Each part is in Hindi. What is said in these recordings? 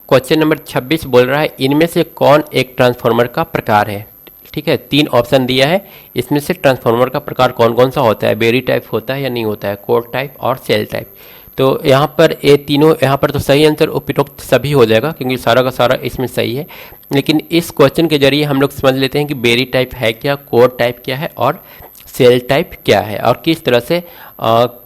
क्वेश्चन नंबर 26 बोल रहा है इनमें से कौन एक ट्रांसफार्मर का प्रकार है। ठीक है, 3 ऑप्शन दिया है, इसमें से ट्रांसफार्मर का प्रकार कौन कौन सा होता है, बेरी टाइप होता है या नहीं होता है, कोर टाइप और सेल टाइप। तो यहाँ पर ये तीनों, यहाँ पर तो सही आंसर उपरोक्त सभी हो जाएगा क्योंकि सारा का सारा इसमें सही है। लेकिन इस क्वेश्चन के जरिए हम लोग समझ लेते हैं कि बेरी टाइप है क्या, कोर टाइप क्या है और सेल टाइप क्या है और किस तरह से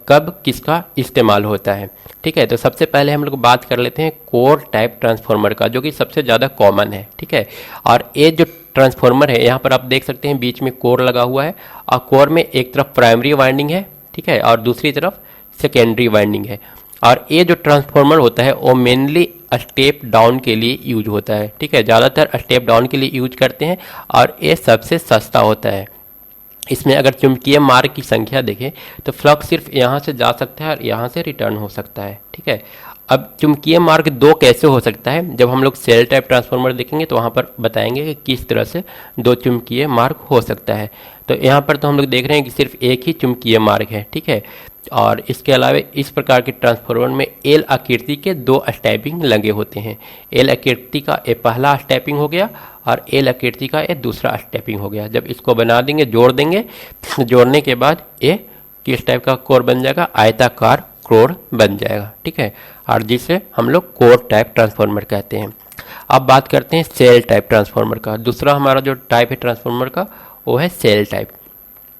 कब किसका इस्तेमाल होता है। ठीक है, तो सबसे पहले हम लोग बात कर लेते हैं कोर टाइप ट्रांसफार्मर का, जो कि सबसे ज़्यादा कॉमन है। ठीक है, और ये जो ट्रांसफार्मर है यहाँ पर आप देख सकते हैं बीच में कोर लगा हुआ है और कोर में एक तरफ प्राइमरी वाइंडिंग है, ठीक है, और दूसरी तरफ सेकेंडरी वाइंडिंग है। और ये जो ट्रांसफार्मर होता है वो मेनली स्टेप डाउन के लिए यूज होता है। ठीक है, ज़्यादातर स्टेप डाउन के लिए यूज करते हैं और ये सबसे सस्ता होता है। इसमें अगर चुंबकीय मार्ग की संख्या देखें तो फ्लक्स सिर्फ यहाँ से जा सकता है और यहाँ से रिटर्न हो सकता है। ठीक है, अब चुंबकीय मार्ग 2 कैसे हो सकता है, जब हम लोग सेल टाइप ट्रांसफार्मर देखेंगे तो वहाँ पर बताएंगे कि किस तरह से 2 चुंबकीय मार्ग हो सकता है। तो यहाँ पर तो हम लोग देख रहे हैं कि सिर्फ एक ही चुंबकीय मार्ग है। ठीक है, और इसके अलावा इस प्रकार के ट्रांसफार्मर में एल आकृति के 2 स्टेपिंग लगे होते हैं। एल आकृति का ये पहला स्टेपिंग हो गया और एल आकृति का ये दूसरा स्टेपिंग हो गया। जब इसको बना देंगे, जोड़ देंगे, जोड़ने के बाद ये किस टाइप का कोर बन जाएगा, आयताकार कोर बन जाएगा। ठीक है, और जिसे हम लोग कोर टाइप ट्रांसफार्मर कहते हैं। अब बात करते हैं सेल टाइप ट्रांसफार्मर का। दूसरा हमारा जो टाइप है ट्रांसफार्मर का वो है सेल टाइप।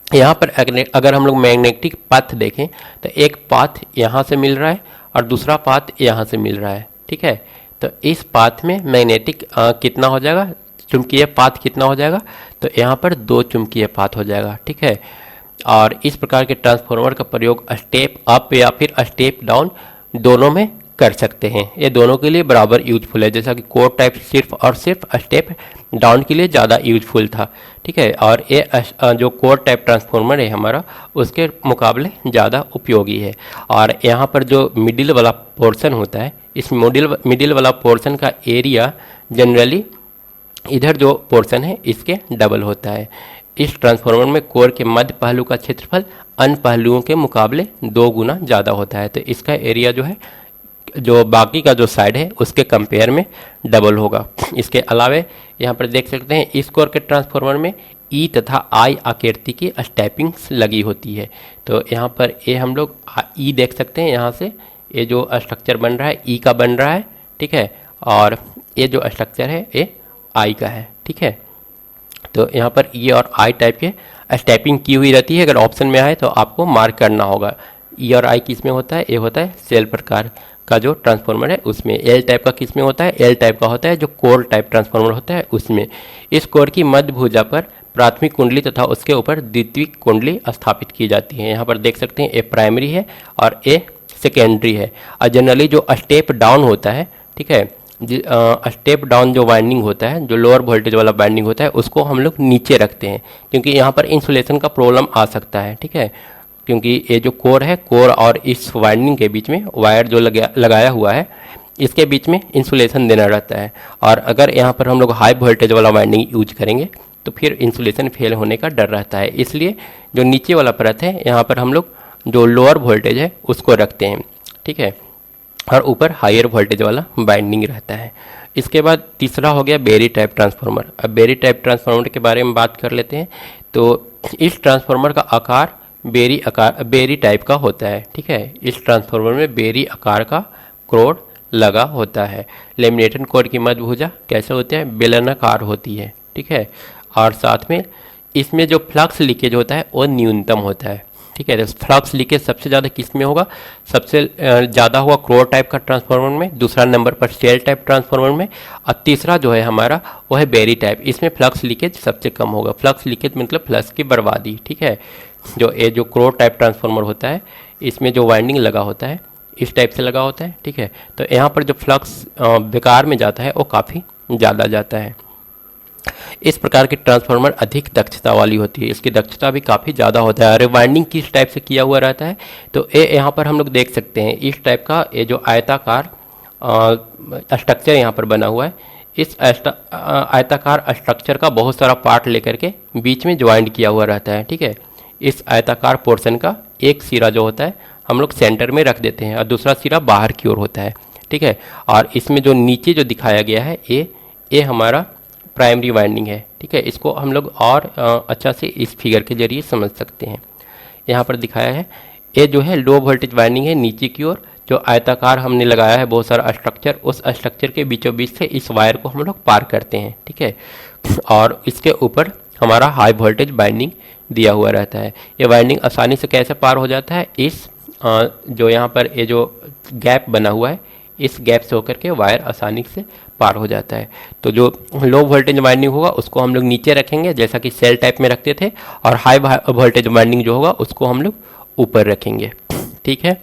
यहाँ पर अगर हम लोग मैग्नेटिक पाथ देखें तो एक पाथ यहाँ से मिल रहा है और दूसरा पाथ यहाँ से मिल रहा है। ठीक है, तो इस पाथ में मैग्नेटिक कितना हो जाएगा, चुंबकीय पाथ कितना हो जाएगा, तो यहाँ पर 2 चुंबकीय पाथ हो जाएगा। ठीक है, और इस प्रकार के ट्रांसफार्मर का प्रयोग स्टेप अप या फिर स्टेप डाउन दोनों में कर सकते हैं। ये दोनों के लिए बराबर यूजफुल है, जैसा कि कोर टाइप सिर्फ और सिर्फ स्टेप डाउन के लिए ज़्यादा यूजफुल था। ठीक है, और ये जो कोर टाइप ट्रांसफार्मर है हमारा उसके मुकाबले ज़्यादा उपयोगी है। और यहाँ पर जो मिडिल वाला पोर्शन होता है, इस मिडिल वाला पोर्शन का एरिया जनरली इधर जो पोर्शन है इसके डबल होता है। इस ट्रांसफार्मर में कोर के मध्य पहलू का क्षेत्रफल अन्य पहलुओं के मुकाबले 2 गुना ज़्यादा होता है, तो इसका एरिया जो है, जो बाकी का जो साइड है उसके कंपेयर में डबल होगा। इसके अलावा यहाँ पर देख सकते हैं इस कोर के ट्रांसफार्मर में ई तथा आई आकृति की स्टेपिंग्स लगी होती है। तो यहाँ पर ये हम लोग ई देख सकते हैं, यहाँ से ये जो स्ट्रक्चर बन रहा है ई का बन रहा है। ठीक है, और ये जो स्ट्रक्चर है ये आई का है। ठीक है, तो यहाँ पर ई और आई टाइप के स्टेपिंग की हुई रहती है। अगर ऑप्शन में आए तो आपको मार्क करना होगा। ई और आई किस में होता है, ये होता है सेल प्रकार का जो ट्रांसफार्मर है उसमें। एल टाइप का किस में होता है, एल टाइप का होता है जो कोर टाइप ट्रांसफार्मर होता है उसमें। इस कोर की मध्य भुजा पर प्राथमिक कुंडली तथा उसके ऊपर द्वितीयक कुंडली स्थापित की जाती है। यहाँ पर देख सकते हैं ए प्राइमरी है और ए सेकेंडरी है। और जनरली जो स्टेप डाउन होता है, ठीक है, स्टेप डाउन जो वाइंडिंग होता है, जो लोअर वोल्टेज वाला वाइंडिंग होता है, उसको हम लोग नीचे रखते हैं क्योंकि यहाँ पर इंसुलेशन का प्रॉब्लम आ सकता है। ठीक है, क्योंकि ये जो कोर है, कोर और इस वाइंडिंग के बीच में वायर जो लगाया हुआ है इसके बीच में इंसुलेशन देना रहता है। और अगर यहाँ पर हम लोग हाई वोल्टेज वाला वाइंडिंग यूज करेंगे तो फिर इंसुलेशन फेल होने का डर रहता है। इसलिए जो नीचे वाला परत है यहाँ पर हम लोग जो लोअर वोल्टेज है उसको रखते हैं। ठीक है, और ऊपर हायर वोल्टेज वाला बाइंडिंग रहता है। इसके बाद तीसरा हो गया बेरी टाइप ट्रांसफार्मर। अब बेरी टाइप ट्रांसफार्मर के बारे में बात कर लेते हैं। तो इस ट्रांसफार्मर का आकार बेरी टाइप का होता है। ठीक है, इस ट्रांसफार्मर में बेरी आकार का कोर लगा होता है। लेमिनेटेड कोर की मध्य भुजा कैसे होते हैं, बेलनाकार होती है। ठीक है, और साथ में इसमें जो फ्लक्स लीकेज होता है वो न्यूनतम होता है। ठीक है, तो फ्लक्स लीकेज सबसे ज़्यादा किस में होगा, सबसे ज़्यादा हुआ कोर टाइप का ट्रांसफार्मर में, दूसरा नंबर पर सेल टाइप ट्रांसफार्मर में, और तीसरा जो है हमारा वो है बेरी टाइप। इसमें फ्लक्स लीकेज सबसे कम होगा। फ्लक्स लीकेज मतलब फ्लक्स की बर्बादी। ठीक है, जो कोर टाइप ट्रांसफार्मर होता है इसमें जो वाइंडिंग लगा होता है इस टाइप से लगा होता है। ठीक है, तो यहाँ पर जो फ्लक्स बेकार में जाता है वो काफ़ी ज़्यादा जाता है। इस प्रकार के ट्रांसफार्मर अधिक दक्षता वाली होती है, इसकी दक्षता भी काफ़ी ज़्यादा होता है। रिवाइंडिंग किस टाइप से किया हुआ रहता है, तो ये यहाँ पर हम लोग देख सकते हैं इस टाइप का ये जो आयताकार स्ट्रक्चर यहाँ पर बना हुआ है, इस आयताकार स्ट्रक्चर का बहुत सारा पार्ट लेकर के बीच में ज्वाइंट किया हुआ रहता है। ठीक है, इस आयताकार पोर्शन का एक सिरा जो होता है हम लोग सेंटर में रख देते हैं और दूसरा सिरा बाहर की ओर होता है। ठीक है। और इसमें जो नीचे जो दिखाया गया है ये हमारा प्राइमरी वाइंडिंग है, ठीक है। इसको हम लोग और अच्छा से इस फिगर के जरिए समझ सकते हैं। यहाँ पर दिखाया है ये जो है लो वोल्टेज वाइंडिंग है नीचे की ओर, जो आयताकार हमने लगाया है बहुत सारा स्ट्रक्चर, उस स्ट्रक्चर के बीचों बीच से इस वायर को हम लोग पार करते हैं, ठीक है। और इसके ऊपर हमारा हाई वोल्टेज वाइंडिंग दिया हुआ रहता है। ये वाइंडिंग आसानी से कैसे पार हो जाता है, इस जो यहाँ पर ये जो गैप बना हुआ है, इस गैप से होकर के वायर आसानी से पार हो जाता है। तो जो लो वोल्टेज वाइंडिंग होगा उसको हम लोग नीचे रखेंगे जैसा कि सेल टाइप में रखते थे, और हाई वोल्टेज वाइंडिंग जो होगा उसको हम लोग ऊपर रखेंगे, ठीक है।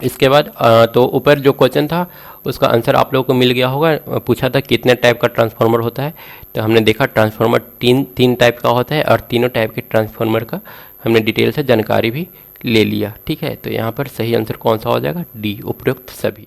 इसके बाद तो ऊपर जो क्वेश्चन था उसका आंसर आप लोगों को मिल गया होगा। पूछा था कितने टाइप का ट्रांसफार्मर होता है, तो हमने देखा ट्रांसफार्मर तीन टाइप का होता है, और तीनों टाइप के ट्रांसफार्मर का हमने डिटेल से जानकारी भी ले लिया, ठीक है। तो यहाँ पर सही आंसर कौन सा हो जाएगा, डी, उपयुक्त सभी।